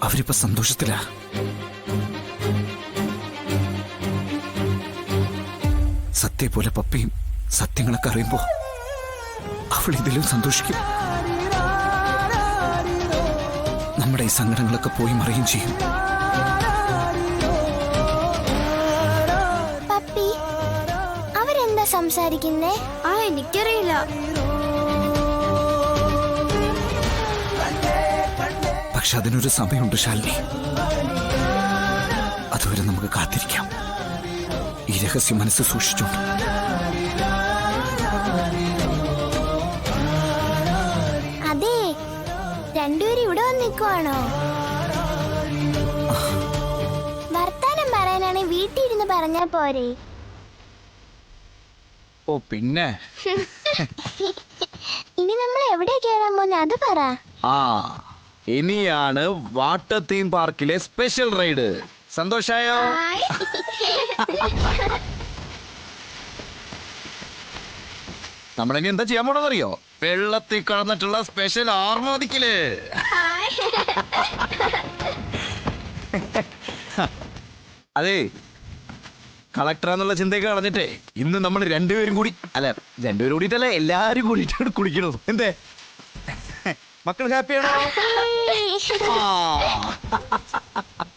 അവരിപ്പോ സന്തോഷത്തിലാ. സത്യ പോലെ പപ്പയും സത്യങ്ങളൊക്കെ അറിയുമ്പോ അവൾ ഇതിലും സന്തോഷിക്കും. നമ്മുടെ ഈ സങ്കടങ്ങളൊക്കെ പോയി മറിയും ചെയ്യും. പപ്പി, അവരെന്താ സംസാരിക്കുന്നേ? എനിക്കറിയില്ല. പക്ഷെ അതിനൊരു സമയമുണ്ട് ശാലിനി. അതുവരെ നമുക്ക് കാത്തിരിക്കാം, ഈ രഹസ്യം മനസ്സ് സൂക്ഷിച്ചോണ്ട്. അതെ, രണ്ടുപേരും ഇവിടെ വന്ന് നിൽക്കുവാണോ? വർത്താനം പറയാനാണ് വീട്ടിൽ ഇരുന്ന് പറഞ്ഞാ പോരെ? ഓ പിന്നെ ഇനി നമ്മൾ എവിടെയാ കേറാൻ പോകുന്നത് അത് പറ. ആ ഇനിയാണ് വാട്ടർ തീം പാർക്കിലെ സ്പെഷ്യൽ റൈഡ്. സന്തോഷായോ? നമ്മളിനി എന്താ ചെയ്യാൻ പോണെന്നറിയോ? വെള്ളത്തിൽ കടന്നിട്ടുള്ള സ്പെഷ്യൽ ആർമോദിക്കല്. അതെ, കളക്ടറാന്നുള്ള ചിന്തയൊക്കെ കളഞ്ഞിട്ടേ ഇന്ന് നമ്മൾ രണ്ടുപേരും കൂടിയിട്ടല്ല, എല്ലാരും കൂടിയിട്ട് കുടിക്കണത്. എന്തേ മക്കൾ ഹാപ്പിയാണോ?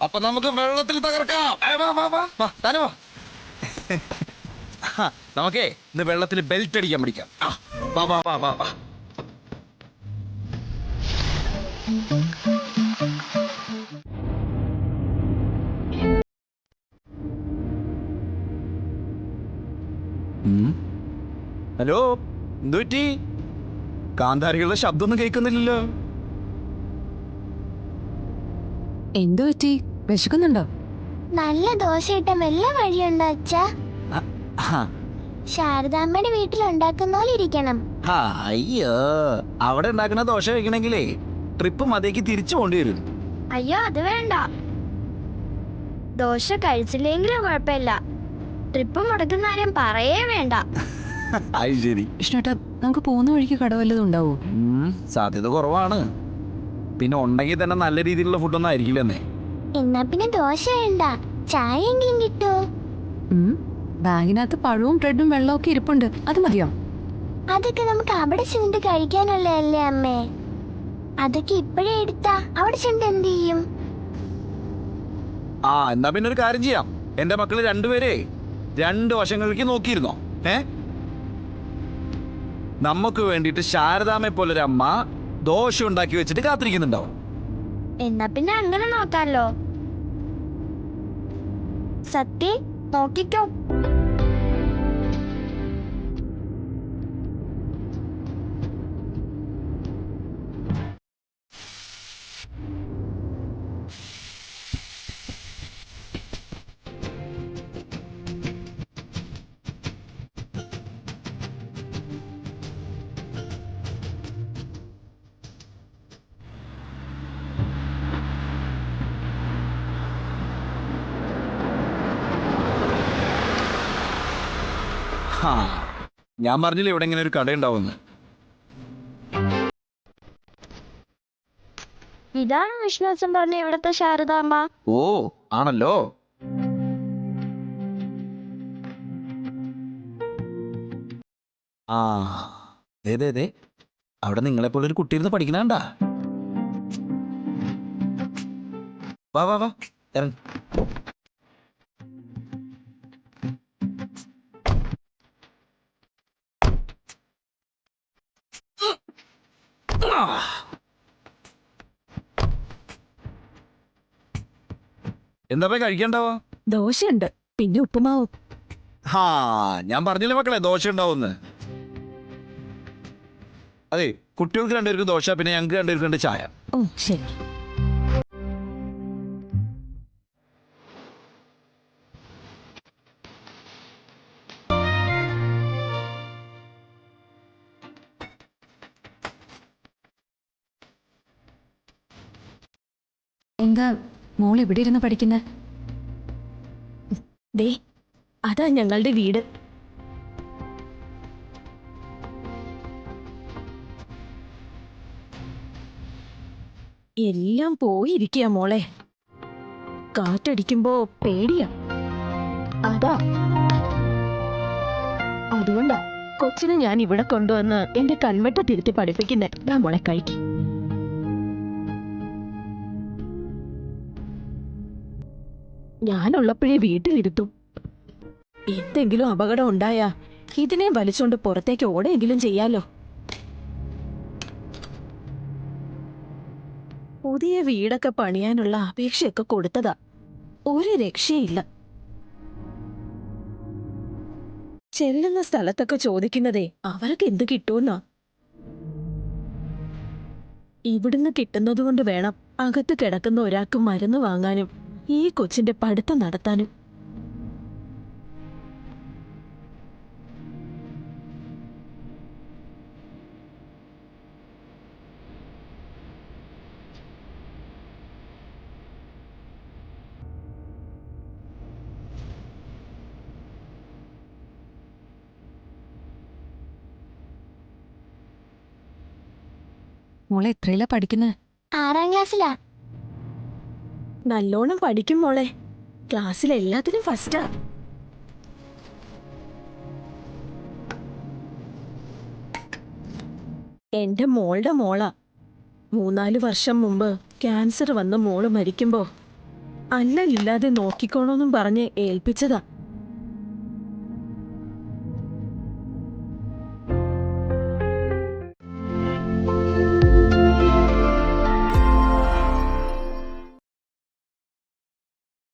അപ്പൊ നമുക്ക് വെള്ളത്തിൽ തകർക്കാം. നമുക്കേ ഇന്ന് വെള്ളത്തിൽ ബെൽറ്റ് അടിക്കാൻ പഠിക്കാം. ഹലോ, എന്തുപറ്റി? കാന്താരികളുടെ ശബ്ദമൊന്നും കേൾക്കുന്നില്ലല്ലോ. എന്തു പറ്റി? വിശക്കുന്നുണ്ടോ? നല്ല ദോശ ഇട്ട വല്ല വഴിയുണ്ടോ അച്ഛാ? ശാരദാമ്മയുടെ വീട്ടിലുണ്ടാക്കുന്ന പോലെ ഇരിക്കണം. അയ്യോ, അവിടെ ഉണ്ടാക്കുന്ന ദോശ കഴിക്കണെങ്കിലേ ട്രിപ്പ് മതിയേക്ക് തിരിച്ചു പോണ്ടി വരും. അയ്യോ, അത് വേണ്ട. ദോശ കഴിച്ചില്ലെങ്കിലും കുഴപ്പമില്ല, ട്രിപ്പ് മുടക്കുന്ന കാര്യം പറയേ വേണ്ട. അത് ശരി. വിഷ്ണുട്ടാ, നമുക്ക് പോകുന്ന വഴിക്ക് കട വല്ലതും ഉണ്ടാവോ? സാധ്യത കുറവാണ്. പിന്നെ ഉണ്ടെങ്കിൽ തന്നെ നല്ല രീതിയിലുള്ള ഫുഡൊന്നും ആയിരിക്കില്ലെന്നേ. എന്നാ പിന്നെ ദോശ വേണ്ട, ചായ എങ്കിലും കിട്ടുമോ? ബാഗിനകത്ത് പഴവും ബ്രെഡും വെള്ളവും ഒക്കെ ഇരിപ്പുണ്ട്, അത് മതിയോ? അതൊക്കെ നമുക്ക് അവിടെ ചെന്നിട്ട് കഴിക്കാനുള്ളതല്ലേ അമ്മേ. അതൊക്കെ ഇപ്പോഴേ എടുത്താ അവിടെ ചെന്നിട്ട് എന്ത് ചെയ്യും? എന്നാ പിന്നെ ഒരു കാര്യം ചെയ്യാം. എന്റെ മക്കള് രണ്ടുപേരെ രണ്ട് വശങ്ങളിലേക്ക് നോക്കിയിരുന്നോ? നമുക്ക് വേണ്ടിയിട്ട് ശാരദാമ്മയെ പോലൊരു അമ്മ ദോശ ഉണ്ടാക്കി വെച്ചിട്ട് കാത്തിരിക്കുന്നുണ്ടാവും. എന്നാ പിന്നെ അങ്ങനെ നോക്കാലോ. സത്യ നോക്കിക്കോ. ഞാൻ പറഞ്ഞില്ലേ ഇവിടെ ഇങ്ങനെ ഒരു കട ഉണ്ടാവുമെന്ന്. ഇതാണ് വിശ്വാസം പറഞ്ഞ ഇവിടത്തെ ശാരദാമ്മ. ഓ ആണല്ലോ. ദേ അവിടെ നിങ്ങളെപ്പോലെ ഒരു കുട്ടി ഇരുന്ന് പഠിക്കണണ്ടാ. വാ വാ വാ ഇറങ്ങി. എന്താ കഴിക്കണ്ടാവോ? ദോശയുണ്ട്, പിന്നെ ഉപ്പുമാവും. ഞാൻ പറഞ്ഞില്ലേ മക്കളെ ദോശ ഉണ്ടാവുമെന്ന്. അതെ, കുട്ടികൾക്ക് രണ്ടുപേർക്ക് ദോശ, പിന്നെ ഞങ്ങൾക്ക് രണ്ടുപേർക്ക് രണ്ട് ചായ. ഓ ശരി. എന്താ മോൾ ഇവിടെ ഇരുന്ന് പഠിക്കുന്നേ? ദേ, അതാ ഞങ്ങളുടെ വീട്. എല്ലാം പോയിരിക്കുക മോളെ. കാറ്റടിക്കുമ്പോ പേടിയാ. അതാ അതുകൊണ്ടാ കൊച്ചിനെ ഞാൻ ഇവിടെ കൊണ്ടുവന്ന് എന്റെ കൺവെട്ട തിരുത്തി പഠിപ്പിക്കുന്നേ. ദാ മോളെ കഴിക്കും. ഞാനുള്ളപ്പോഴേ വീട്ടിലിരുത്തും. എന്തെങ്കിലും അപകടം ഉണ്ടായാ ഇതിനെ വലിച്ചോണ്ട് പുറത്തേക്ക് ഓടെങ്കിലും ചെയ്യാലോ. പുതിയ വീടൊക്കെ പണിയാനുള്ള അപേക്ഷയൊക്കെ കൊടുത്തതാ. ഒരു രക്ഷയില്ല. ചെല്ലുന്ന സ്ഥലത്തൊക്കെ ചോദിക്കുന്നതേ അവർക്ക് എന്ത് കിട്ടുമെന്നാ. ഇവിടുന്ന് കിട്ടുന്നത് കൊണ്ട് വേണം അകത്ത് കിടക്കുന്ന ഒരാൾക്ക് മരുന്ന് വാങ്ങാനും ഈ കൊച്ചിന്റെ പഠിത്തം നടത്താനും. മോളെ എത്രയിലാ പഠിക്കുന്നത്? 6ാം ക്ലാസ്സിലാ. നല്ലോണം പഠിക്കും മോളെ. ക്ലാസ്സിൽ എല്ലാത്തിനും ഫസ്റ്റാ. എന്റെ മോളുടെ മോളാ. 3-4 വർഷം മുമ്പ് ക്യാൻസർ വന്ന് മോള് മരിക്കുമ്പോ അല്ലല്ലാതെ നോക്കിക്കോണോന്നും പറഞ്ഞ് ഏൽപ്പിച്ചതാ.